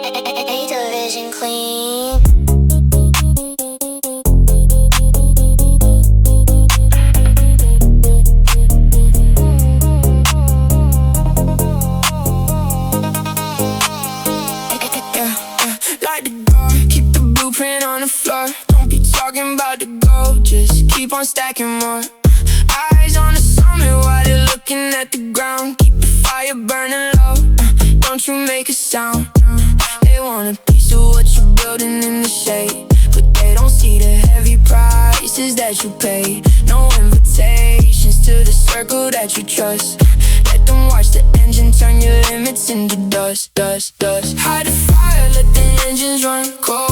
Vision clean. Like the door, keep the blueprint on the floor. Don't be talking about the goal, just keep on stacking more. Eyes on the summit while they're looking at the ground. Keep the fire burning low, don't you make a sound. They want a piece of what you're building in the shade, but they don't see the heavy prices that you pay. No invitations to the circle that you trust. Let them watch the engine turn your limits into dust, dust, dust. Hide the fire, let the engines run cold.